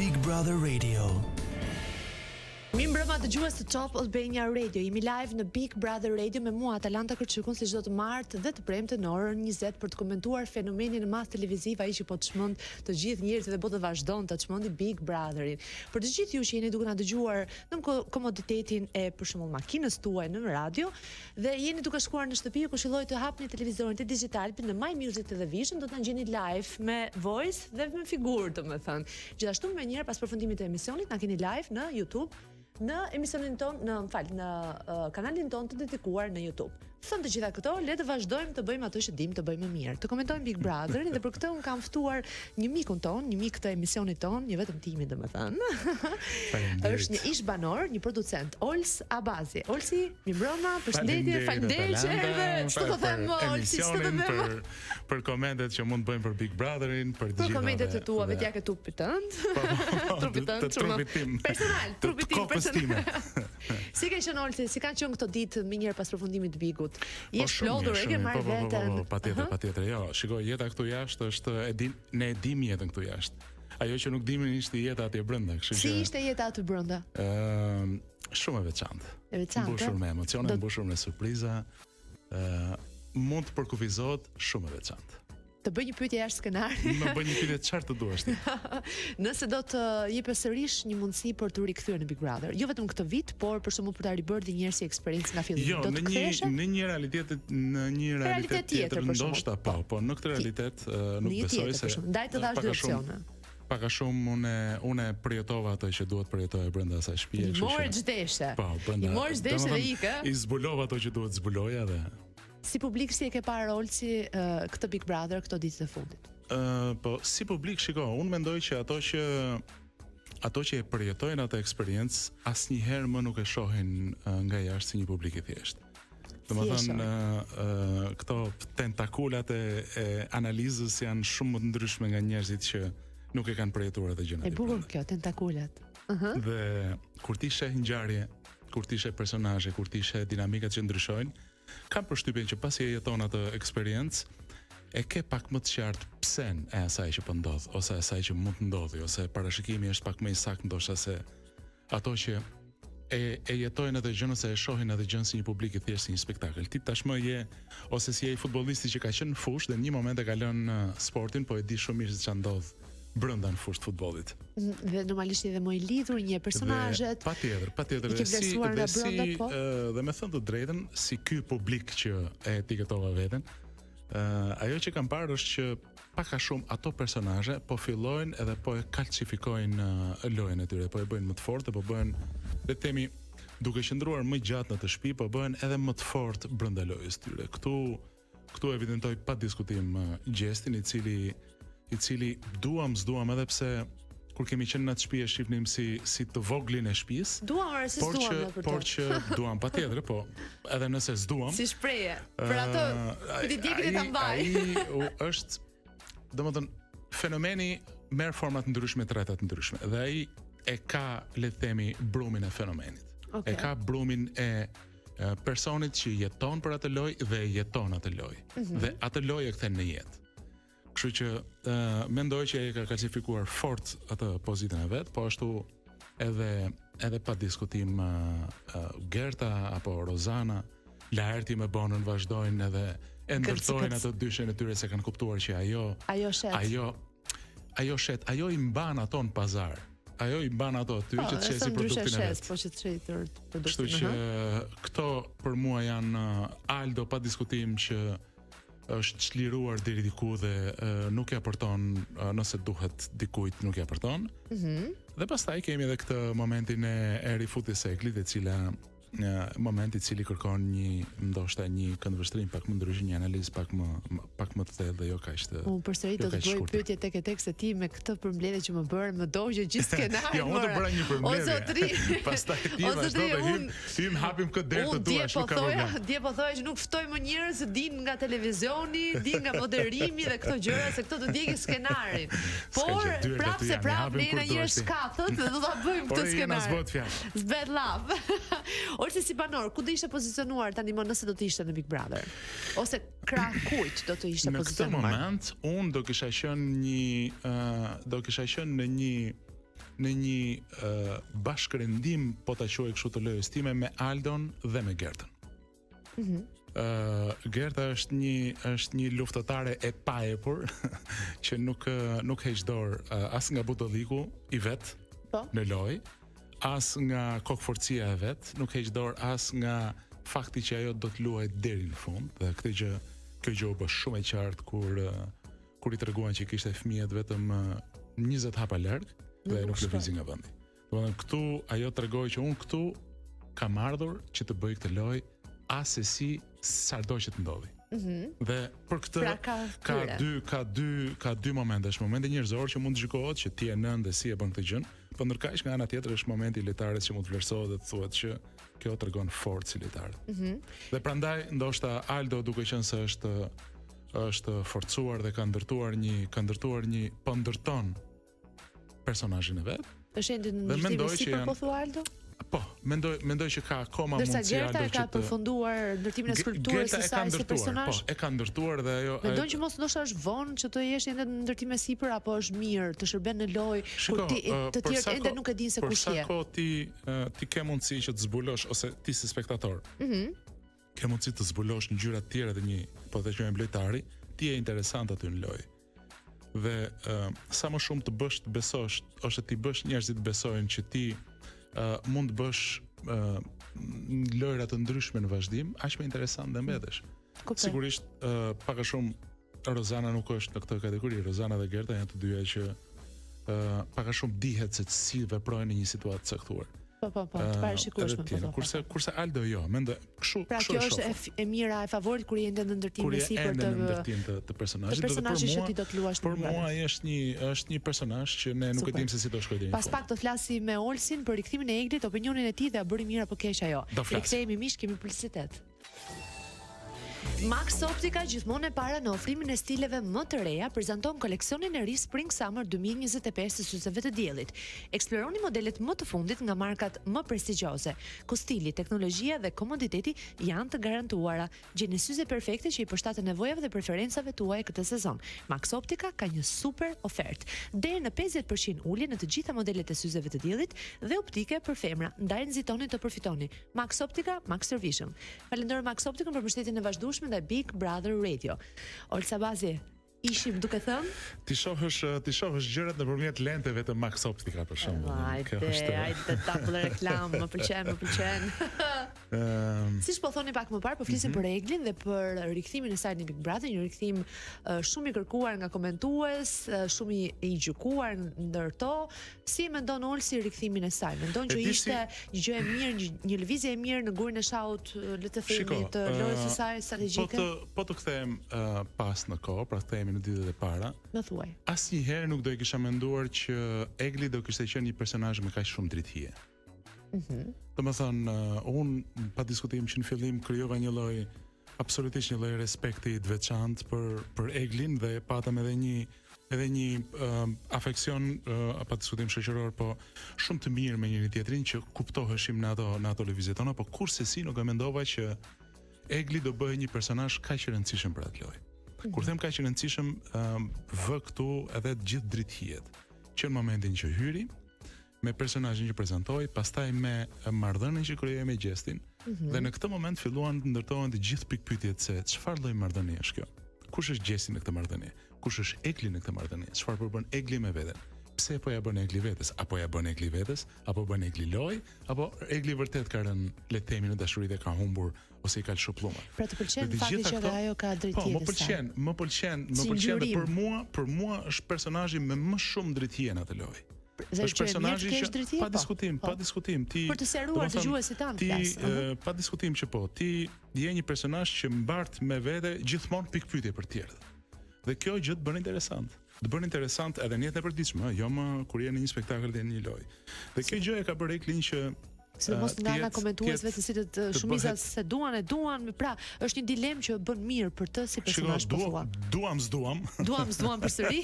Big Brother Radio. Mbrëma dëgjues të Top Albania Radio. Jemi live në Big Brother Radio me mua Atalanta Kërçykun si çdo të martë dhe të premte në orën 20 për të komentuar fenomenin e madh televiziv, ai që po të çmend të gjithë njerëzit dhe po të vazhdon të çmendi Big Brotherin. Për të gjithë ju që jeni duke na dëgjuar në komoditetin e për shembull makinës tuaj në radio dhe jeni duke shkuar në shtëpi, ju këshilloj të hapni televizorin të digital në My Music Television, do të na gjeni live me voice dhe me figurë, domethënë. Gjithashtu më njëherë pas përfundimit të emisionit na keni live në YouTube, në emisionin ton, në kanalin ton të dedikuar në YouTube. Thënë të gjitha këto, le të vazhdojmë të bëjmë ato që dim të bëjmë më mirë. Të komentojmë Big Brotherin dhe për këtë unë kam ftuar një mikun ton, një mik të emisionit ton, një vetëm timi domethënë. Është një ish banor, një producent, Ols Abazi. Olsi, mirëmbrëma, përshëndetje, faleminderit. Çfarë do them Olsi, çfarë do them? Për komentet që mund të bëjmë për Big Brotherin, për të gjitha. Për komentet e tua, vetë ja ke trupit tënd. Trupit tënd. Personal, trupit tim personal. Si ke qenë Olsi, si kanë qenë këto ditë më njëherë pas përfundimit të Bigut? Je shplodhur, e ke marrë veten. Patjetër. Jo, shikoj, jeta këtu jashtë është ne e dim jetën këtu jashtë. Ajo që nuk dimë ishte jeta atje brenda, kështu që. Si ishte jeta aty brenda? Shumë e veçantë. E veçantë. Mbushur me emocione, mbushur me surpriza. Mund të përkufizohet, shumë e veçantë. Të bëj një pyetje jashtë skenarit. Më bëj një pyetje çfarë të duash ti. Nëse do të jepë sërish një mundësi për të rikthyer në Big Brother, jo vetëm këtë vit, por për shkakun për ta ribërë dhe njerëz si eksperiencë nga fillimi. Jo, do të ktheheshe? Në një realitet tjetër, ndoshta po, në këtë realitet nuk besoj se ndaj të dash dy opsione. Pak a shumë unë përjetova ato që duhet përjetoje brenda asaj shtëpie, kështu që. Morë çdeshe. Po, brenda. Morë çdeshe dhe ikë. I zbulova ato që duhet zbuloja dhe si publik si e ke parë Olsi këtë Big Brother këto ditë të fundit? Po si publik shiko, unë mendoj që ato që e përjetojnë atë eksperiencë asnjëherë më nuk e shohin nga jashtë si një publik i thjeshtë. Domethënë këto tentakulat e analizës janë shumë më të ndryshme nga njerëzit që nuk e kanë përjetuar atë gjëra. E bukur kjo, tentakulat. Dhe kur ti sheh ngjarje, kur ti sheh personazhe, kur ti sheh dinamikat që ndryshojnë, kam përshtypjen që pasi e jeton atë eksperiencë, e ke pak më të qartë psen e asaj që po ndodh, ose asaj që mund të ndodhi, ose parashikimi është pak më i saktë ndoshta se ato që e jetojnë atë gjën ose e shohin atë gjën si një publik i thjeshtë, si një spektakël. Ti tashmë je ose si je futbollisti që ka qenë në fushë dhe në një moment e ka lënë sportin, po e di shumë mirë se ç'a ndodh brenda në fushë të futbollit. Dhe normalisht edhe më i lidhur një personazhet. Patjetër. Dhe me thënë të drejtën, si ky publik që e etiketova veten, ajo që kam parë është që pak a shumë ato personazhe po fillojnë edhe po e kalcifikojnë lojën e tyre, po e bëjnë më të fortë, po bëhen, le të themi, duke qëndruar më gjatë në të shtëpi, po bëhen edhe më të fortë brenda lojës tyre. Këtu evidentoj pa diskutim gjestin i cili duam edhe pse kur kemi qenë në atë shtëpi e shihnim si të voglin e shtëpisë. Por që duam patjetër, po edhe nëse s'duam. Si shprehje. Për ato ti djegin e ta mbaj. Ai është, domethënë, fenomeni merr forma të ndryshme, treta të ndryshme. Dhe ai e ka, le të themi, brumin e fenomenit. Okay. E ka brumin e personit që jeton për atë lojë dhe jeton atë lojë. Dhe atë lojë e kthen në jetë. Kështu që mendoj që ai ka klasifikuar fort atë pozitën e vet, po ashtu edhe pa diskutim Gerta apo Rozana, Laerti me Bonën vazhdojnë edhe e ndërtojnë ato dyshën e tyre se kanë kuptuar që ajo i mban ato në pazar. Ajo i mban ato aty që të çesi produktin e vet. Po që të çesë produktin. Kështu që këto për mua janë Aldo pa diskutim që është çliruar deri diku dhe nuk ja përton nëse duhet dikujt nuk ja përton. Dhe pastaj kemi edhe këtë momentin e rifutjes së Eklit, e cila moment i cili kërkon ndoshta një këndvështrim pak më ndryshe, një analizë pak më të thellë dhe jo kaq të. Unë përsëri do të bëj pyetje tek se ti me këtë përmbledhje që më bën, më dogje gjithë skenarin. Jo, unë do bëra një përmbledhje. Pastaj ti vazhdo dhe hym hapim këtë derë të duash, nuk ka problem. Dje po thoya që nuk ftoj më njerëz që din nga televizioni, din nga moderimi dhe këto gjëra se këto do djegin skenarin. Por prapë ne njerëz shkathët dhe do ta bëjmë këtë skenar. Zbet lав. Ose si banor, ku do ishte pozicionuar tani më nëse do të ishte në Big Brother? Ose krah kujt do të ishte pozicionuar? Në këtë moment unë do kisha qenë në në një bashkërendim, po ta quaj kështu të lojës time, me Aldon dhe me Gertën. Gerta është një luftëtare e paepur që nuk heq dorë as nga butolliku i vet në lojë, as nga kokforcia e vet, nuk heq dorë as nga fakti që ajo do të luajë deri në fund, dhe kjo gjë u bë shumë e qartë kur i treguan që kishte fëmijët vetëm 20 hapa larg dhe nuk lëvizi nga vendi. Domethënë këtu ajo tregoi që unë këtu kam ardhur që të bëj këtë lojë asesi sardo që të ndodhi. Dhe për këtë ka dy momente. Është momenti njerëzor që mund të gjykohet që ti e nën dhe si e bën këtë gjën, por ndërkaq nga ana tjetër është momenti i lojtares që mund të vlerësohet dhe të thuhet që kjo tregon forcë si lojtar. Dhe prandaj ndoshta Aldo, duke qenë se është forcuar dhe ka ndërtuar një po ndërton personazhin e vet. Është ende në ndërtimin sipër po thua Aldo? Po, mendoj që ka akoma mundësi Aldo që Gerta e ka përfunduar ndërtimin e skulpturës së saj si personazh. Po, e ka ndërtuar dhe ajo. Mendon që mos ndoshta është vonë që të jesh ende në ndërtim e sipër, apo është mirë të shërben në lojë kur të tjerë ende nuk e dinë se kush je. Për sa kohë ti ke mundësi që të zbulosh, ose ti si spektator. Ke mundësi të zbulosh ngjyra të tjera të një, po të quajmë lojtari, ti je interesant aty në lojë. Dhe sa më shumë të bësh të besosh, ose ti bësh njerëzit të besojnë që ti mund të bësh lojra të ndryshme në vazhdim, aq më interesant dhe mbetesh. Sigurisht pak a shumë Rozana nuk është në këtë kategori. Rozana dhe Gerta janë të dyja që pak a shumë dihet se si veprojnë në një situatë të caktuar. Po, të parashikueshme. Kurse Aldo jo, mendoj kështu. Pra kjo është e mira e favorit kur je ende në ndërtim e sipër të personazhit. Personazhi që ti do të luash. Por mua është një personazh që ne nuk e dimë se si do shkojë deri në fund. Pas pak të flasim me Olsin për rikthimin e Eglit, opinionin e tij dhe a bëri mirë apo keq ajo. Rikthehemi mish, kemi publicitet. Max Optica gjithmonë e para në ofrimin e stileve më të reja prezanton koleksionin e ri Spring Summer 2025 të syzeve të diellit. Eksploroni modelet më të fundit nga markat më prestigjioze, ku stili, teknologjia dhe komoditeti janë të garantuara. Gjeni syze perfekte që i përshtaten nevojave dhe preferencave tuaja këtë sezon. Max Optica ka një super ofertë, deri në 50% ulje në të gjitha modelet e syzeve të diellit dhe optike për femra. Ndaj nxitoni të përfitoni. Max Optica, Max Vision. Falenderoj Max Optica për mbështetjen e vazhdueshme dhe Big Brother Radio. Olsa Bazi, ishim duke thënë? Ti shohësh gjërat nëpërmjet lenteve të Max Optica për shembull. Hajde ta bëj reklam, më pëlqen. Siç po thoni pak më parë, po flisim për Eglin dhe për rikthimin e saj në Big Brother, një rikthim shumë i kërkuar nga komentues, shumë i gjykuar ndërto. Si mendon Olsi rikthimin e saj? Mendon që ishte një gjë e mirë, një lëvizje e mirë në gurin e shahut, le të themi, të lojës së saj strategjike? Po të kthehem pas në kohë, pra kthehemi në ditët e para. Më thuaj. Asnjëherë nuk do i kisha menduar që Egli do kishte qenë një personazh me kaq shumë drithie. Domethënë, unë pa diskutim që në fillim krijova një lloj, absolutisht një lloj respekti të veçantë për Eglin dhe patëm edhe një afeksion pa diskutim shoqëror, po shumë të mirë me njëri tjetrin që kuptoheshim në ato lëvizjet tona, po kurse si nuk e mendova që Egli do bëhej një personazh kaq i rëndësishëm për atë lojë. Kur them kaq i rëndësishëm, vë këtu edhe të gjithë drithijet, që në momentin që hyri, me personazhin që prezantoi, pastaj me marrëdhënien që krijoi me Gjestin, dhe në këtë moment filluan të ndërtohen të gjithë pikpyetjet se çfarë lloj marrëdhënie është kjo? Kush është Gjesti në këtë marrëdhënie? Kush është Egli në këtë marrëdhënie? Çfarë po bën Egli me veten? Pse po ja bën Egli vetes? Apo ja bën Egli vetes? Apo bën Egli loj? Apo Egli vërtet ka rënë, le të themi, në dashuri dhe ka humbur ose i ka lëshuplluar? Pra të pëlqen fakti që ajo ka drejtësi. Po, më pëlqen dhe për mua është personazhi me më shumë drejtësi në atë lojë. Është personazhi që pa diskutim ti për të seruar dëgjuesit tanë. Ti pa diskutim që po, ti je një personazh që mbart me vete gjithmonë pikpyetje për të tjerët. Dhe kjo gjë të bën interesant. Të bën interesant edhe në jetën e përditshme, jo më kur je në një spektakël dhe në një lojë. Dhe kjo gjë e ka bërë Eglin që se mos nga ana komentuesve të cilët shumica se duan, pra është një dilemë që bën mirë për të si personazh po thua. Duam përsëri.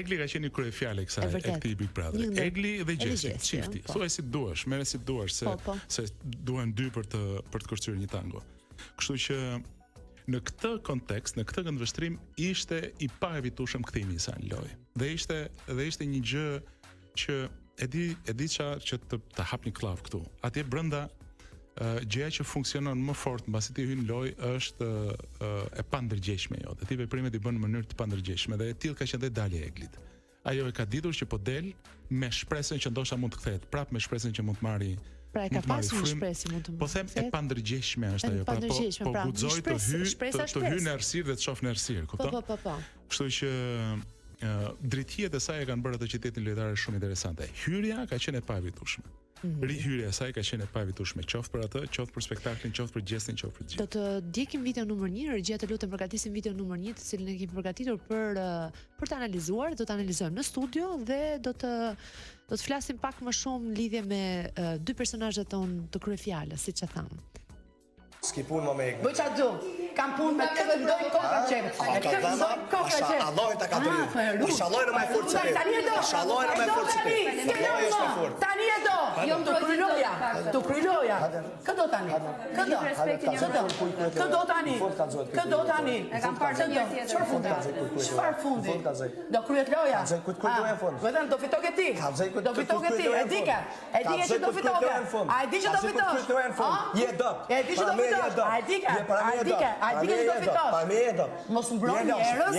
Egli ka qenë një kryefjalë këtij Big Brother. Egli dhe Gjesti, çifti. Thuaj si duash, merre si duash se duhen dy për të kërcyer një tango. Kështu që në këtë kontekst, në këtë këndvështrim ishte i pa evitueshëm kthimi i saj në lojë. Dhe ishte një gjë që e di që të hap një klav këtu. Atje brenda gjëja që funksionon më fort mbasi ti hyn lojë është e pandërgjeshme jote. Ti veprimet i bën në mënyrë të pandërgjeshme dhe e tillë ka qenë dhe dalja e Eglit. Ajo e ka ditur që po del me shpresën që ndoshta mund të kthehet, prapë me shpresën që mund të marri. Pra e ka pasur një shpresë mund të. Po them e pandërgjeshme është ajo, po guxoj të hyj në errësirë dhe të shoh në errësirë, kupton? Po. Kështu që drejtësitë e saj e kanë bërë atë qytetin lojtare shumë interesante. Hyrja ka qenë e pavitueshme. Rihyrja e saj ka qenë e pavitueshme, qoftë për atë, qoftë për spektaklin, qoftë për gjestin, qoftë për gjithë. Do të ndjekim video numër 1, regjia të lutem përgatisim video numër 1, të cilin e kemi përgatitur për të analizuar, do të analizojmë në studio dhe do të flasim pak më shumë në lidhje me dy personazhet tonë të kryefjalës, siç e tham. S'ki punë më me Eglin. Bëj çfarë do? Kam punë me këtë ndoj kokë çep. E këtë ndoj kokë çep. Allah ta ka bërë. Inshallah në më fort se ti. Inshallah në më fort se ti. Allah është më fort. Tani e do. Jo të kryloja. Të kryloja. Këdo tani. Këdo. Këdo tani. Këdo tani. E kam parë një tjetër. Çfarë fundi? Çfarë fundi? Do kryet loja. Vetëm do fitoke ti. Do fitoke ti. E di ka. E di që do fitoke. A e di që do fitosh? Je dot. E di që do fitosh. A e di ka. A e di ka. A di që do fitosh. Para me e do. Mos mbron njerëz.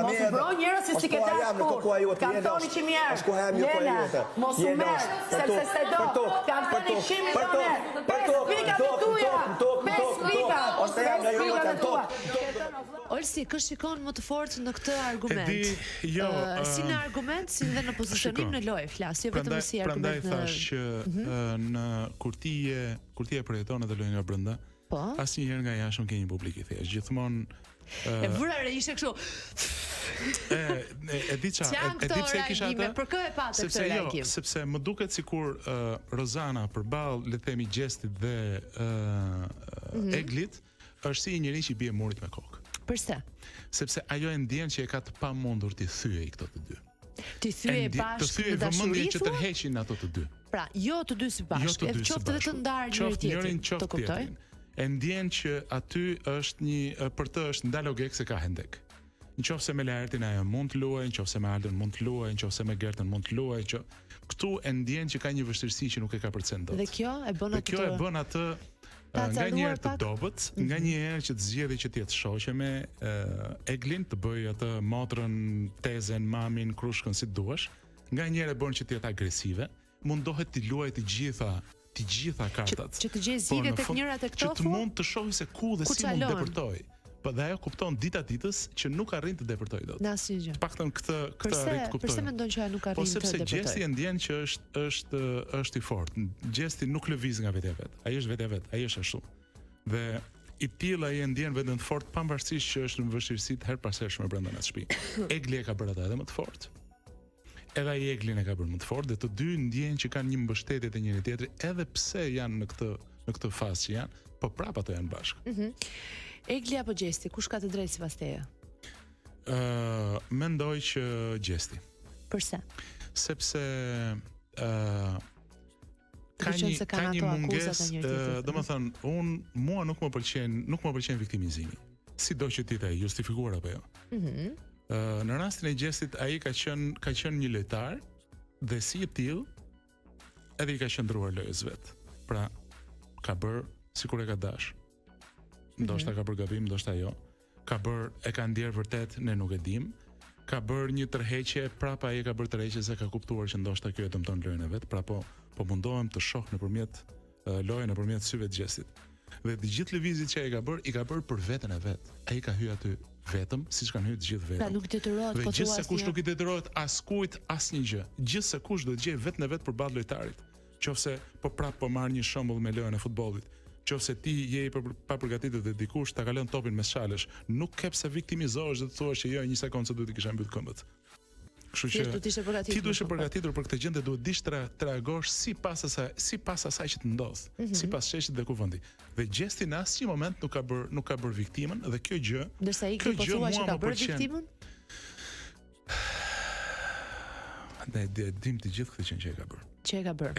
Mos mbron njerëz si ti ke dashur. Kam thoni 100 herë. Mos u merr, sepse se do. Kam thoni 100 milionë. Olsi, kë shikon më të fortë në këtë argument? Si në argument, si dhe në pozicionim në lojë, flas, jo vetëm si argument. Prandaj thash që në kur ti e përjeton edhe lojën nga brenda, asnjëherë nga jashtë nuk ke një publik i thjeshtë. Gjithmonë e vërare ishte kështu. E di pse kisha atë. Për kë e patë këtë reagim? Sepse më duket sikur Rozana përballë, le të themi, gjestit dhe Eglit, është si një njerëz që bie murit me kokë. Përse? Sepse ajo e ndjen që e ka të pamundur t'i thyej këto të dy. Ti thyej bashkë në dashuri që tërheqin ato të dy. Pra, jo të dy së bashkë, qoftë dhe të ndarë njëri tjetrin. Të kuptoj? E ndjen që aty është për të është ndalogek se ka hendek. Nëse me Laertin ajo mund të luajë, nëse me Aldën mund të luajë, nëse me Gertën mund të luajë, këtu e ndjen që ka një vështirësi që nuk e ka përcen dot. Dhe kjo e bën atë nga një herë të dobët, nga një herë që të zgjedhë që të jetë shoqe me Eglin, të bëj atë motrën, tezen, mamin, krushkën si duash, nga një herë bën që të jetë agresive, mundohet të luajë të gjitha kartat. Që të gjej zgjidhje tek njëra tek këto, që të mund të shohë se ku dhe si mund të depërtoj. Po dhe ajo kupton dita ditës që nuk arrin të depërtoj dot. Në asnjë gjë. Paktën këtë arrit kuptoj. Përse mendon që ajo nuk arrin të depërtoj? Po sepse gjesti e ndjen që është i fortë. Gjesti nuk lëviz nga vetja vet. Ai është vetja vet, ai është ashtu. Dhe i tillë ai e ndjen veten të fortë pavarësisht që është në vështirësitë her pas hershme brenda në shtëpi. Egli e ka bërë atë edhe më të fortë. Edhe ai Eglin e ka bërë më të fortë dhe të dy ndjejnë që kanë një mbështetje te njëri tjetri edhe pse janë në këtë fazë që janë, po prapë ato janë bashkë. Egli apo Gjesti, kush ka të drejtë sipas teje? Mendoj që Gjesti. Përse? Sepse ka një mungesë, domethënë, mua nuk më pëlqen viktimizimi. Sido që ti të justifikuar apo jo. Në rastin e Gjestit ai ka qenë një lojtar dhe si i tillë edhe i ka qendruar lojës vet. Pra ka bërë sikur e ka dash. Ndoshta ka bërë gabim, ndoshta jo. E ka ndjer vërtet, ne nuk e dim. Ka bërë një tërheqje, prapa ai ka bërë tërheqje se ka kuptuar që ndoshta kjo e dëmton lojën e vet, pra po mundohem të shoh nëpërmjet lojën nëpërmjet syve të Gjestit. Dhe të gjithë lëvizjet që ai ka bërë për veten e vet. Ai ka hyrë aty vetëm, siç kanë hyrë të gjithë vetëm. Pra nuk detyrohet, po thua se kush nuk i detyrohet askujt asnjë gjë. Gjithse kush do të gjejë vetën e vet përballë lojtarit. Qofse po prap po marr një shembull me lojën e futbollit. Qofse ti je i papërgatitur dhe dikush ta kalon topin me shalësh, nuk ke pse viktimizohesh dhe të thuash që jo, një sekondë se duhet të kisha mbyll këmbët. Kështu që ti duhet të përgatitur për këtë gjë dhe duhet dish të reagosh sipas asaj që të ndodh, sipas sheshit dhe kuvendi. Dhe Gjesti në asnjë moment nuk ka bërë viktimën dhe kjo gjë. Ndërsa ai po thua që ka bërë viktimën? Ne dim të gjithë këtë që e ka bërë. Që e ka bërë?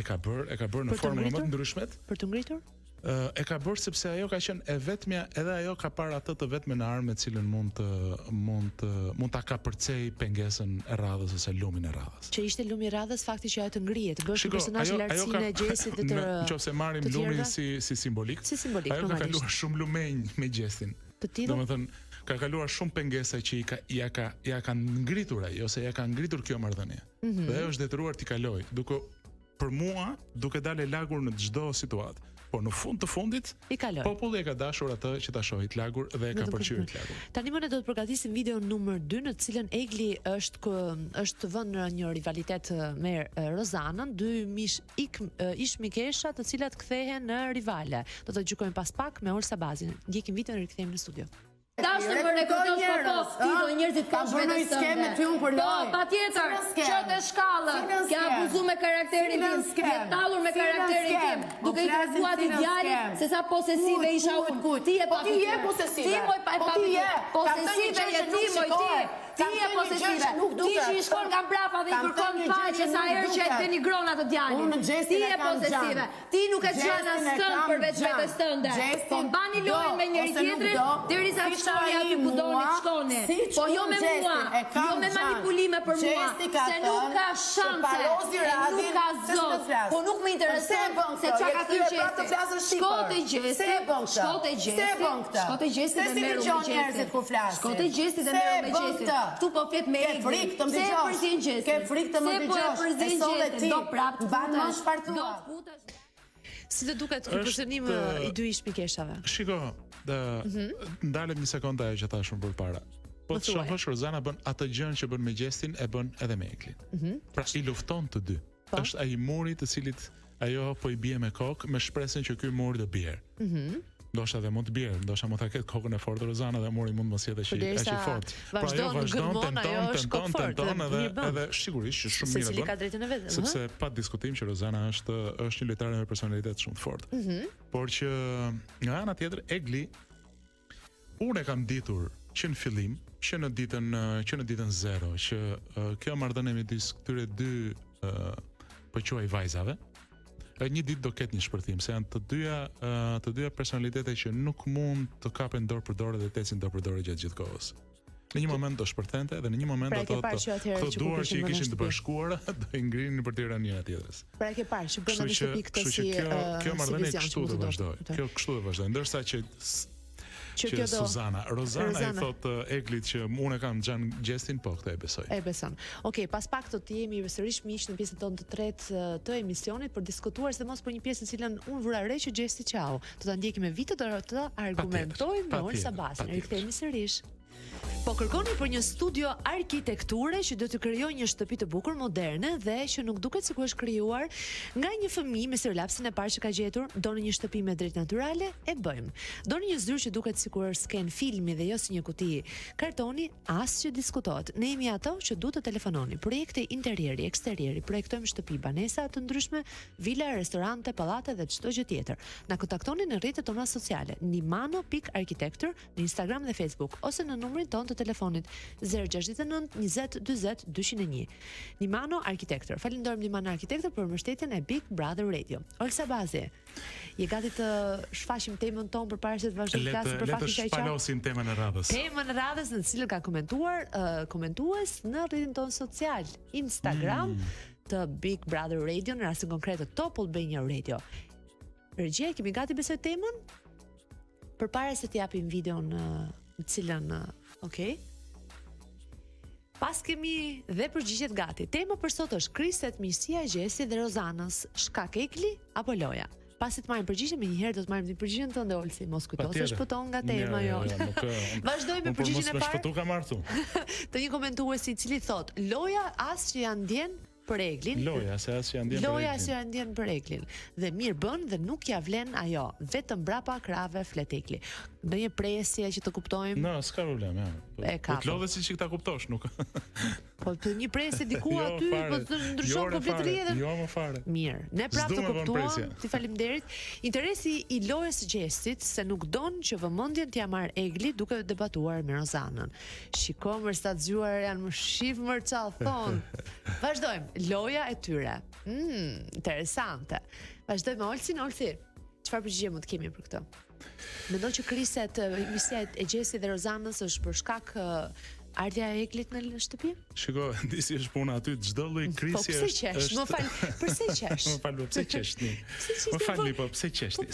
E ka bërë në forma më të ndryshme. Për të ngritur? E ka bërë sepse ajo ka qenë e vetmja, edhe ajo ka parë atë të vetmen armë me cilën mund ta kapërcej pengesën e radhës ose lumin e radhës. Që ishte lumi i radhës, fakti që ajo të ngrihet, të bësh një personazh lartësinë e Gjesit dhe të nëse marrim lumin si simbolik. Si simbolik, ajo ka kaluar shumë lumenj me Gjestin. Domethënë ka kaluar shumë pengesa që ja ka ngritur ai ose ja ka ngritur kjo marrëdhënie. Dhe ajo është detyruar t'i kaloj, për mua duke dalë lagur në çdo situatë. Po në fund të fundit, populli e ka dashur atë që ta shohit lagur dhe e ka pëlqyer lagur. Tani më ne do të përgatisim videon numër 2 në të cilën Egli është vënë në një rivalitet me Rozanën, dy ish mikesha të cilat kthehen në rivale. Do të gjykojmë pas pak me Olsa Bazin. Ndjekim videon e rikthehemi në studio. Dashur për rekordosh po, ti do njerëzit ka vetë skemë ty unë për lojë. Po, patjetër, çështë shkallë. Ke abuzuar me karakterin tim, ke tallur me karakterin tim, duke i treguar ti djalin se sa posesive isha unë. Ti je posesive. Ti moj pa posesive je ti moj ti. Ti je posesive. Ti që i shkon nga mbrapa dhe i kërkon paqe sa herë që e denigron atë djalin. Ti je posesive. Ti nuk e çon asnjë përveç vetes tënde. Po mbani lojën me njëri tjetrin derisa shkoni aty ku doni të shkoni. Po jo me mua, jo me manipulime për mua, se nuk ka shanse, nuk ka zot. Po nuk më intereson se çka ka thënë Gjesti. Shkote Gjesti, shkote Gjesti dhe merru me Gjesti. Shkote Gjesti dhe merru me Gjesti. Tu po flet me Egli. Se e përzin Gjesti. Ke frikë të më dëgjosh. E solle ti. Do prap të ban më shpartua. Si të duket ky përshënim i dy ish mikeshave? Shiko, ndalem një sekondë ajo që thashun përpara. Po të shohësh Rozana bën atë gjën që bën me Gjestin, e bën edhe me Eglin. Pra i lufton të dy. Është ai muri të cilit ajo po i bie me kokë me shpresën që ky muri të bjerë. Ndoshta dhe mund të bjerë, ndoshta mund ta ketë kokën e fortë Rozana dhe muri mund mos jetë aq i fortë. Pra ajo vazhdon, tenton edhe sigurisht që shumë mirë bën. Ka drejtën e vet. Sepse pa diskutim që Rozana është një lojtare me personalitet shumë të fortë. Por që nga ana tjetër Egli unë e kam ditur që në fillim, që në ditën 0, që kjo marrëdhënie midis këtyre dy po quaj vajzave, një ditë do ketë një shpërthim, se janë të dyja personalitete që nuk mund të kapen dorë për dorë dhe të ecin dorë për dorë gjatë gjithë kohës. Në një moment do shpërthente dhe në një moment do këto duar që i kishin të bashkuara do i ngrinin për tira njëra tjetrës. Pra e ke parë që bën një pikë të si kjo marrëdhënie kështu do vazhdojë. Kjo kështu do vazhdojë, ndërsa që Rozana i thotë Eglit që unë e kam xhan Gjestin, po këtë e besoj. E beson. Okej, pas pak do të jemi sërish miq në pjesën tonë të tretë të emisionit për diskutuar sidomos për një pjesë në cilën unë vura re që Gjesti qau. Do ta ndjekim me vite të argumentojmë me Olsa Bazin. Rikthehemi sërish. Po kërkoni për një studio arkitekture që do të krijojë një shtëpi të bukur, moderne dhe që nuk duket sikur është krijuar nga një fëmijë me sirlapsin e parë që ka gjetur. Doni një shtëpi me drejtë natyrale? E bëjmë. Doni një zyrë që duket sikur sken filmi dhe jo si një kuti kartoni? As që diskutohet. Ne jemi ato që duhet të telefononi. Projekte interieri, eksterieri, projektojmë shtëpi, banesa të ndryshme, vila, restorante, pallate dhe çdo gjë tjetër. Na kontaktoni në rrjetet tona sociale, nimano.architecture në Instagram dhe Facebook ose në numrin ton të telefonit 069 20 40 201. Nimano Architecture. Falenderojmë Nimano Architecture për mbështetjen e Big Brother Radio. Olsa Bazi, je gati të shfaqim temën tonë përpara se të vazhdojmë të flasim për faktin që ai ka? Shpalosim temën e radhës. Temën e radhës në të cilën ka komentuar komentues në rrjetin tonë social, Instagram të Big Brother Radio, në rastin konkret të Top Albania Radio. Regjia, kemi gati besoj temën? Përpara se të japim videon në cilën okej. Pas kemi dhe përgjigjet gati. Tema për sot është kristet, miqësia e Gjestit dhe Rozanës, shkak Egli apo loja? Pasi të marrim përgjigje, menjëherë do të marrim një përgjigjen tënde Olsi, mos kujtosh se shpëton nga tema jo. Vazhdojmë me përgjigjen e parë. Të një komentuesi i cili thot, loja as që janë ndjen për Eglin. Loja se as janë ndjen për Eglin. Loja se janë ndjen për Eglin. Dhe mirë bën dhe nuk ja vlen ajo, vetëm brapa krave flet Egli. Ndonjë presje që të kuptojmë? No, s'ka problem, ja. Po të lodhe si që ta kuptosh, nuk. Po të një presje diku aty, po të ndryshon kompletëria dhe jo më fare. Mirë, ne prapë të kuptuam. Ti faleminderit. Interesi i lojës së Gjestit se nuk don që vëmendjen t'ia marr Egli duke debatuar me Rozanën. Shikom sa zgjuar janë më shif më çfarë thon. Vazhdojmë. Loja e tyre. Interesante. Vazhdojmë me Olsin. çfarë përgjigje mund të kemi për këtë? Mendon që kriset misia e Gjesi dhe Rozanës është për shkak ardhja e Eglit në shtëpi? Shiko, disi është puna aty, çdo lloj krisje është. Më fal, pse qesh? Më fal, pse qesh ti? Më fal, po pse qesh ti?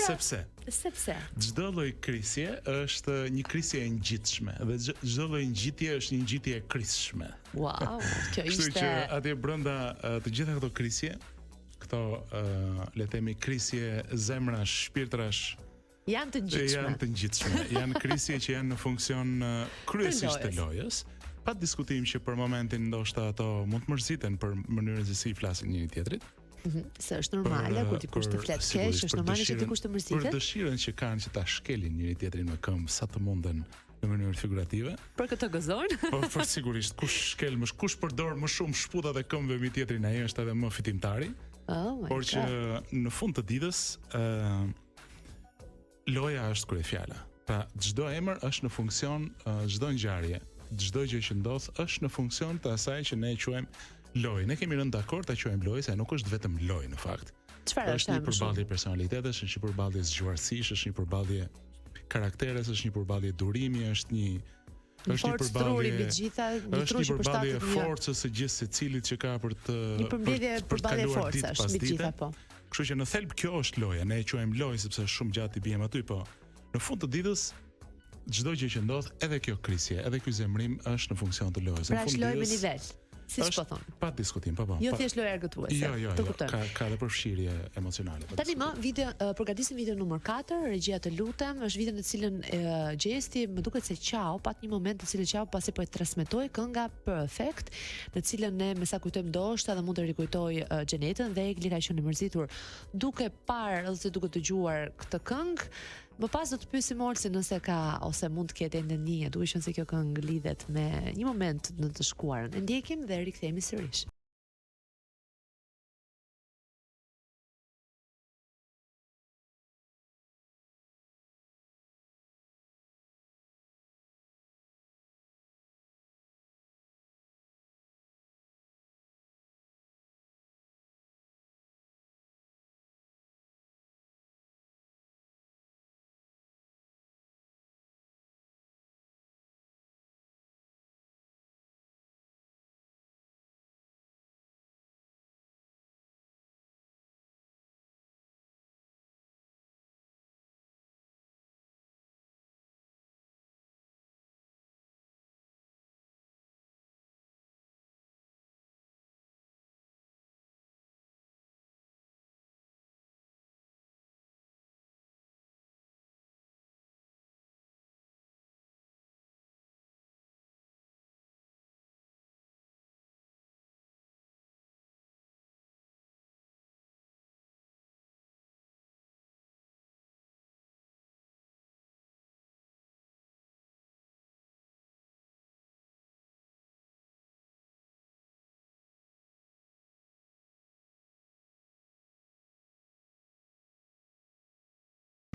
Sepse çdo lloj krisje është një krisje e ngjitshme dhe çdo lloj ngjitje është një ngjitje e krisshme. Wow, kjo ishte. Kështu që atje brenda të gjitha këto krisje, këto le të themi krisje zemrash, shpirtrash, janë të ngjitshme. Janë krisje që janë në funksion kryesisht të lojës. Pa diskutim që për momentin ndoshta ato mund të mërziten për mënyrën se si flasin njëri tjetrit. Se është normale kur dikush të flet keq, është normale që dikush të mërzitet. Për dëshirën që kanë që ta shkelin njëri tjetrin me këmbë sa të munden në mënyrë figurative. Për këtë gëzojnë? Po për sigurisht, kush përdor më shumë shputat e këmbëve mbi tjetrin, ai është edhe më fitimtari. Por që në fund të ditës loja është kryefjala. Pra çdo emër është në funksion, çdo ngjarje, çdo gjë që ndodh është në funksion të asaj që ne e quajmë lojë. Ne kemi rënë dakord ta quajmë lojë, se nuk është vetëm lojë në fakt. Çfarë është? Është një përballje personalitetesh, është një përballje zgjuarësish, është një përballje karakteres, është një përballje durimi, është një përballje forcës së gjithë secilit që ka për të përballje forcash mbi gjitha, po. Kështu që në thelb kjo është loja, ne e quajmë lojë sepse është shumë gjatë i bijmë aty, po në fund të ditës çdo gjë që ndodh, edhe kjo krisje, edhe ky zemrim është në funksion të lojës. Pra është lojë me nivel. Siç po thon. Pa diskutim, po. Jo thjesht lojë argëtuese. Jo, ka edhe përfshirje emocionale. Tani më përgatisim video numër 4, regjia të lutem, është video në të cilën Gjesti më duket se Qau pat një moment në cilën Qau pasi po e transmetoi kënga Perfect, në cilën ne me sa kujtojmë ndoshta dhe mund të rikujtoj Xhenetën dhe Egli ka qenë i mërzitur duke parë ose duke dëgjuar këtë këngë. Më pas do të pyesim Olsi nëse ka ose mund të ketë ende një, duke qenë se kjo këngë lidhet me një moment në të shkuarën. E ndjekim dhe rikthehemi sërish.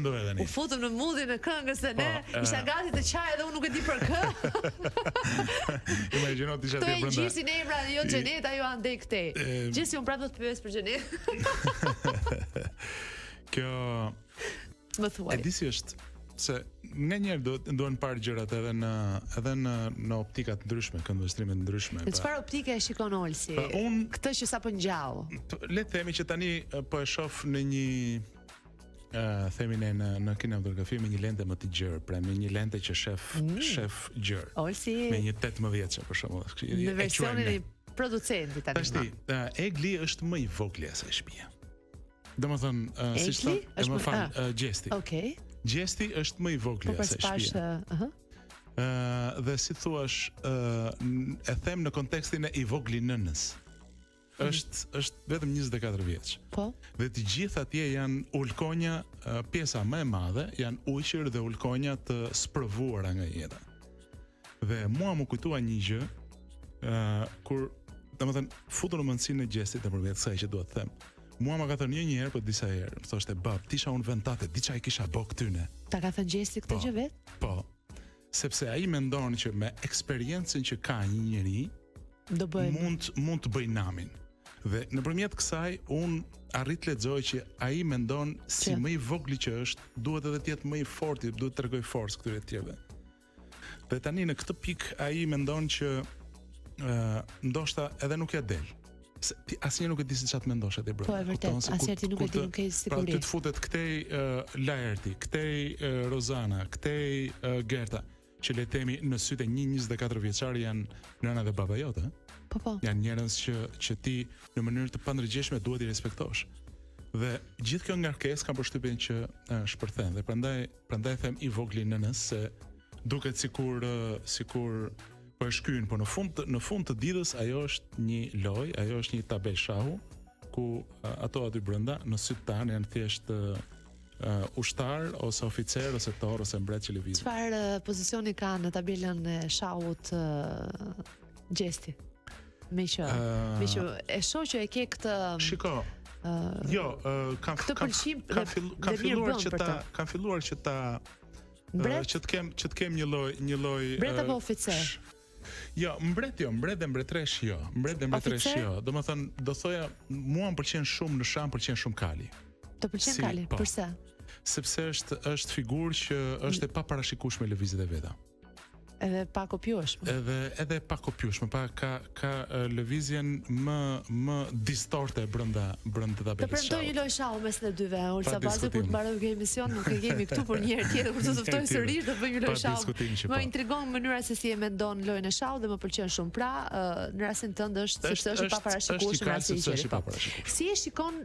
U futëm në mundin e këngës dhe ne isha gati të qaj edhe unë nuk e di për kë. Imagjino ti çfarë brenda. Të gjisin emra jo Xheneta, jo andej këtej. Gjisi unë prapë do të pyes për Xhenet. Kjo më thuaj. E di si është se nganjëherë duhen parë gjërat edhe në optika të ndryshme, këndvështrime të ndryshme. Në çfarë optike e shikon Olsi? Këtë që sapo ngjall. Le të themi që tani po e shoh në një themi ne në kinematografi me një lente më të gjerë, pra me një lente që shef gjerë. Olsi me një 18 për shembull. Në versionin e producentit tani. Tashti, Egli është më i vogël se shtëpia. Domethënë, siç thonë, më fal, Gjesti. Okej. Gjesti është më i vogël se shtëpia. Dhe si thuash, e them në kontekstin e i vogli nënës. Është vetëm 24 vjeç. Po. Dhe të gjithë atje janë ulkonja, pjesa më e madhe janë ujqër dhe ulkonja të sprovuara nga jeta. Dhe mua më kujtua një gjë, kur, domethënë, futur në mendsinë e Gjestit nëpërmjet kësaj që dua të them. Mua më ka thënë një herë, po disa herë, më thoshte bab, tisha unë ventate, di çaj kisha bë këtyne. Ta ka thënë Gjesti këtë gjë vet? Po. Sepse ai mendon që me eksperiencën që ka një njeri, mund të bëj namin. Dhe nëpërmjet kësaj unë arrit lexoj që ai mendon si më i vogli që është, duhet edhe të jetë më i fortë, duhet të tregoj forcë këtyre të tjerëve. Dhe tani në këtë pikë ai mendon që ndoshta edhe nuk ja del. Ti asnjë nuk e di se çfarë mendosh atë brenda. Po e vërtet, asnjë ti nuk e di, nuk ke siguri. Pra ti të futet këtej Laerti, këtej Rozana, këtej Gerta, që le të themi në sytë e një 24 vjeçar janë nëna dhe baba jote, Po. janë njerëz që ti në mënyrë të pandërgjeshme duhet i respektosh. Dhe gjithë kjo ngarkesë kam përshtypjen që shpërthen dhe prandaj them i vogli nënës se duket sikur po e shkyn, po në fund të ditës ajo është një lojë, ajo është një tabel shahu ku ato aty brenda në sytë tanë janë thjesht ushtar ose oficer ose tor ose mbret që lëviz. Çfarë pozicioni ka në tabelën e shahut Gjesti? Me që e shoh që e ke këtë. Shiko. Kam filluar që ta që të kem një lloj mbret apo oficer? Mbret dhe mbretresh jo. Mbret dhe mbretresh jo. Domethënë do thoja mua më pëlqen shumë në sham, pëlqen shumë Kali. Të pëlqen Kali? Përse? Sepse është figurë që është e paparashikueshme lëvizjet e veta. Edhe pa kopjueshme. Edhe pa kopjueshme, ka lëvizjen më distorte brenda tabelës. Të premtoj një lojë shahu mes ne dyve, Olsa Baze, kur të mbaroj këtë emision, nuk e kemi këtu për një herë tjetër kur të ftoj sërish do të bëjmë një lojë shahu. Më intrigon mënyra se si e mendon lojën e shahut dhe më pëlqen shumë. Pra, në rastin tënd është sepse është paparashikueshme rasti i gjërit. Si e shikon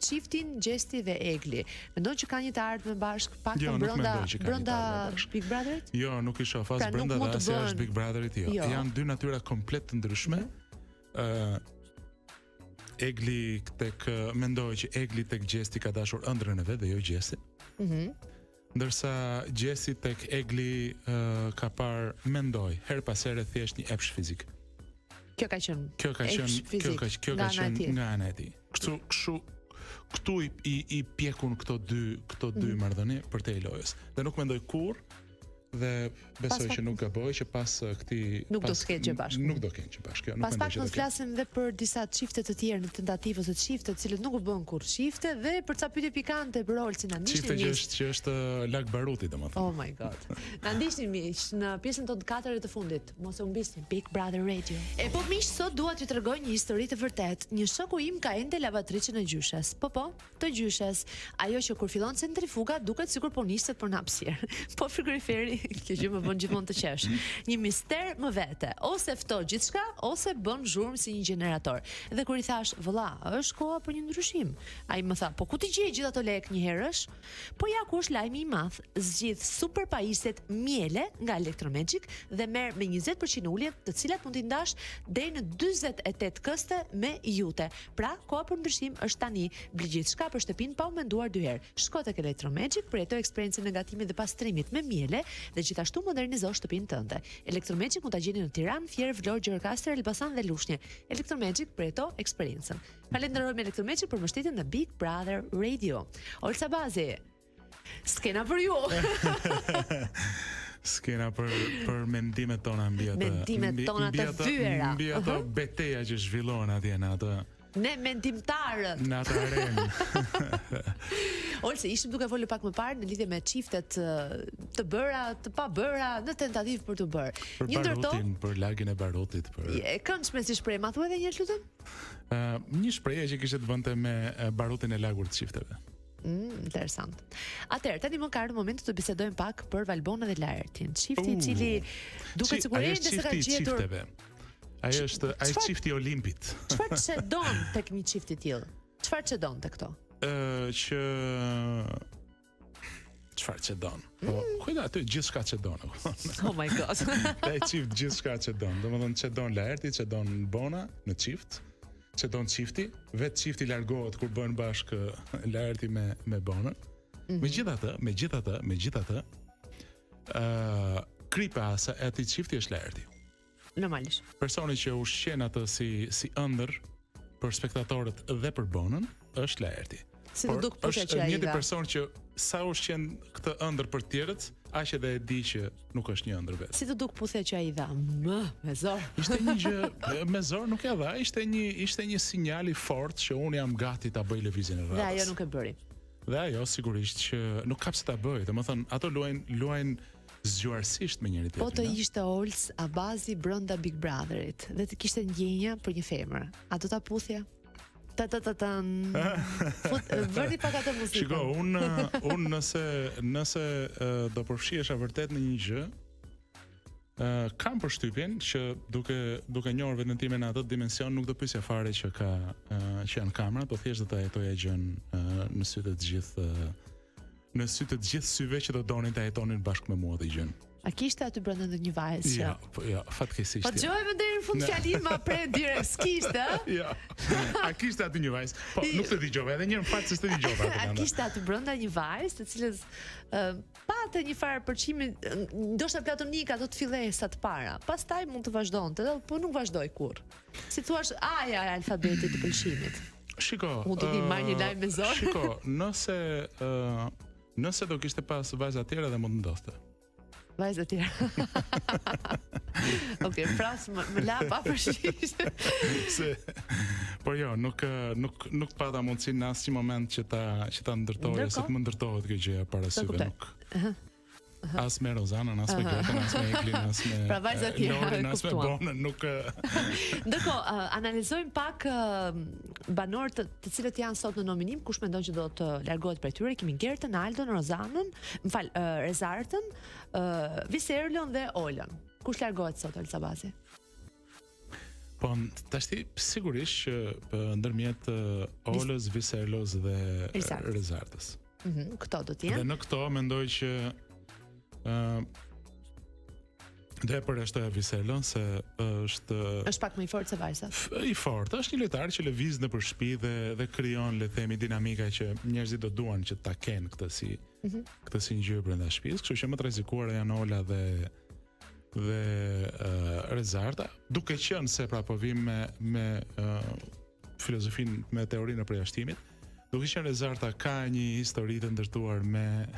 çiftin Gjesti dhe Egli? Mendon që ka një të ardhmë bashkë pak brenda Big Brotherit? Jo, nuk i shoh as brenda dhe as jashtë Big Brotherit, jo. Janë dy natyra komplet të ndryshme. Egli mendoj që Egli tek Gjesti ka dashur ëndrrën e vet dhe jo Gjesti. Ndërsa Gjesti tek Egli ka parë, mendoj, her pas here thjesht një epsh fizik. Kjo ka qenë nga ana e tij. Këtu i pjekun këto dy marrëdhënie për te lojës. Dhe nuk mendoj kurrë dhe besoj që nuk gaboj që pas këtij nuk do të kenë gjë bashkë. Nuk do kenë gjë bashkë. Pas pak do të flasim edhe për disa çifte të tjerë në tentativë ose çifte të cilët nuk u bën kurrë çifte dhe për ca pyetje pikante për Olcin na ndiqni. Çifte që është lag baruti domethënë. Oh my god. Na ndiqni miq në pjesën tonë 4 të fundit. Mos e humbisni Big Brother Radio. E po miq, sot dua t'ju tregoj një histori të vërtetë. Një shoku im ka ende lavatriçën e gjyshes. Po, të gjyshes. Ajo që kur fillon centrifuga duket sikur po niset për hapësirë. Po frigoriferi, kjo gjë më bën gjithmonë të qesh. Një mister më vete, ose fto gjithçka ose bën zhurmë si një gjenerator. Dhe kur i thash, vëlla, është koha për një ndryshim. Ai më tha, po ku ti gjej gjithë ato lek një herësh? Po ja ku është lajmi i madh. Zgjidh super pajisjet miele nga Electromagic dhe merr me 20% ulje, të cilat mund t'i ndash deri në 48 këste me jute. Pra, koha për ndryshim është tani. Bli gjithçka për shtëpinë pa u menduar dy herë. Shko tek Electromagic, përjetoj eksperiencën e gatimit dhe pastrimit me miele dhe gjithashtu modernizo shtëpinë tënde. Electromagic mund ta gjeni në Tiranë, Fier, Vlorë, Gjirokastër, Elbasan dhe Lushnjë. Electromagic përjeto eksperiencën. Falenderojmë Electromagic për mbështetjen në Big Brother Radio. Olsa Bazi, skena për ju. Skena për mendimet tona mbi ato. Mendimet tona të fyera. Mbi ato beteja që zhvillohen atje në atë. Ne mendimtarët. Në atë arenë. Olse, ishim duke folur pak më parë në lidhje me çiftet të bëra, të pa bëra, në tentativë për të bërë. Një barutin, për lagin e barutit. E këndshme si shprehje, ma thuaj edhe një herë lutem? Një shprehje që kishte të bënte me barutin e lagur të çifteve. Interesant. Atëherë, tani më ka ardhur momenti të bisedojmë pak për Valbona dhe Laertin. Çifti i cili duket sikur ende se ka gjetur. Ai është çifti i Olimpit. Çfarë çedon tek një çift i tillë? Çfarë çedon tek këto? Çfarë çedon? Po, kujt aty gjithçka çedon. Oh my god. Ai çift gjithçka çedon. Domethënë çedon Laerti, çedon Bona në çift. Çedon çifti, vetë çifti largohet kur bën bashkë Laerti me Bonën. Megjithatë, kripa e atij çifti është Laerti. Normalisht. Personi që ushqen atë si ëndër për spektatorët dhe për Bonën është Laerti. Si do duk pushë që ai. Është një person që sa ushqen këtë ëndër për të tjerët, aq edhe e di që nuk është një ëndër vetë. Si të duk puthja që ai dha? Me zor. Ishte një gjë me zor nuk e dha, ishte një sinjal i fortë që unë jam gati ta bëj lëvizjen e radhës. Dhe ajo nuk e bëri. Dhe ajo sigurisht që nuk ka pse ta bëj. Domethënë ato luajn zgjuarsisht me njëri tjetrin. Po të ishte Olc Abazi brenda Big Brotherit dhe të kishte ndjenja për një femër. A do ta puthja? Vërni pak atë muzikën. Shiko, unë nëse do përfshihesha vërtet në një gjë, kam përshtypjen që duke njohur veten time në atë dimension nuk do pyesja fare që janë kamerat, po thjesht do ta jetoja gjën në sy të gjithë syve që do donin ta jetonin bashkë me mua atë gjën. A kishte aty brenda ndonjë vajzë? Ja, fatkeqësisht. Po dëgjojmë deri në fund fjalinë ma pre direkt skishte, ë? Ja. A kishte aty një vajzë? Po, nuk të dëgjova, edhe një herë fakt s'të dëgjova atë. A kishte aty brenda një vajzë, të cilës patë një farë përqimi, ndoshta platonika do të fillesa të para. Pastaj mund të vazhdonte, po nuk vazhdoi kurrë. Si thua, aja e alfabetit të pëlqimit. Shiko, mund të marr një lajm me zor. Shiko, nëse do kishte pas vajza të tjera dhe mund të ndodhte. Vajza tjera. Okej, pras më la pa përshqisht. Por jo, nuk pata mundësi në asnjë moment që ta ndërtoja, se të më ndërtohet kjo gjëja para syve, nuk. As me Rozanën, as me Gretën, as me Eklin, as me pra vajza tjera, Lorin, as me Bonën, nuk. Ndërkohë, analizojmë pak banorët të cilët janë sot në nominim, kush mendon që do të largohet prej tyre? Kemi Gertën, Aldon, Rozanën, Rezartën, Viserlon dhe Olën. Kush largohet sot, Olca Bazi? Po, tashti sigurisht që ndërmjet Olës, Viserlos dhe Rezartës. Këto do të jenë. Dhe në këto mendoj që dhe përreshtoja Viserlon se është pak më i fortë se vajzat. I fortë, është një lojtar që lëviz nëpër shtëpi dhe krijon, le të themi, dinamika që njerëzit do duan që ta kenë këtë si një gjë brenda shtëpisë, kështu që më të rrezikuara janë Ola dhe Rezarta, duke qenë se pra po vim me filozofinë, me teorinë e përjashtimit. Duke qenë Rezarta ka një histori të ndërtuar me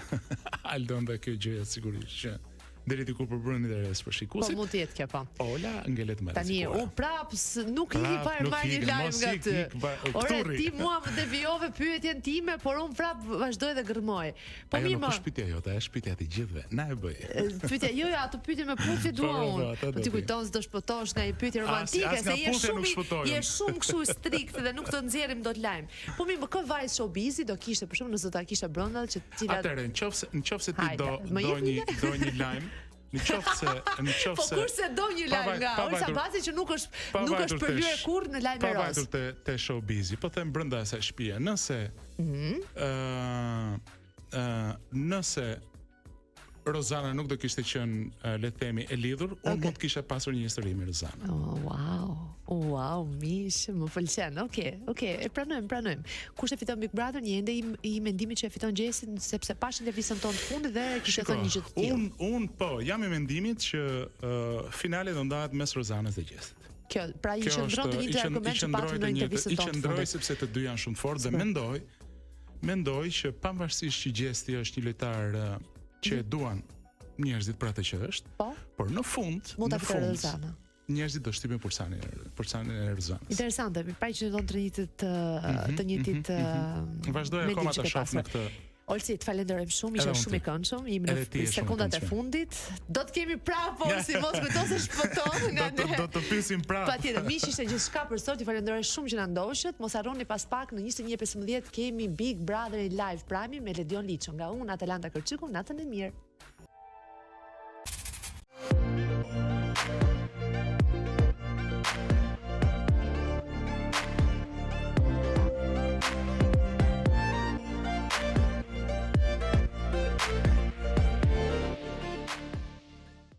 Aldon dhe kjo gjëja sigurisht që deri diku përbërën interes për shikuesit. Po mund të jetë kjo, po. Ola ngelet më tani prap nuk i parë marr një lajm nga ty. Ore ti mua më devijove pyetjen time, por un prap vazhdoj dhe gërmoj. Po mirë, po shpytja jote, është shpytja e të gjithëve. Na e bëj. Pyetja jo, ato pyetje me puthje dua un. Po ti kujton se do shpëtosh nga një pyetje romantike, se je shumë kështu strikt dhe nuk të nxjerrim dot lajm. Po mirë, kë vajzë showbizi do kishte për shkak nëse ta kisha brenda që cilat. Atëherë, nëse ti do një lajm. Në qoftë se po kurse do një lajm nga Olca Bazi që nuk është përlyer kurrë në lajm e roz. Pavarur te showbizi, po them brenda asaj shtëpie, nëse Rozana nuk do kishte qenë, le të themi, e lidhur, unë mund të kisha pasur një histori me Rozana. Wow, mish, më pëlqen. Okej, e pranojmë. Kush e fiton Big Brother? Një ende i mendimit që e fiton Gjesin, sepse pashë lëvizën tonë të fundit dhe kishte thënë një gjë të tillë. Unë po, jam i mendimit që finali do ndahet mes Rozanës dhe Gjesit. Kjo, pra i qëndron të njëjtë argument që patëm në intervistën tonë të fundit. I qëndroj sepse të dy janë shumë të fortë dhe mendoj që pavarësisht që Gjesti është një lojtar që e duan njerëzit për atë që është, por në fund njerëzit do shtypen për sanin e Rozanës. Interesante, pra që do të njëjtit vazhdoj akoma ta shoh në këtë. Olci, të falenderojmë shumë, ishe shumë i këndshëm, jemi në sekundat e fundit. Do të kemi prapë, Olci, mos kujto se shpëton nga ne. Do të pyesim prapë. Patjetër, miq, ishte gjithçka për sot, ju falenderoj shumë që na ndoqët. Mos harroni pas pak në 21:15 kemi Big Brother Live Prime me Ledion Liço. Nga unë Atalanta Kërçiku, natën e mirë.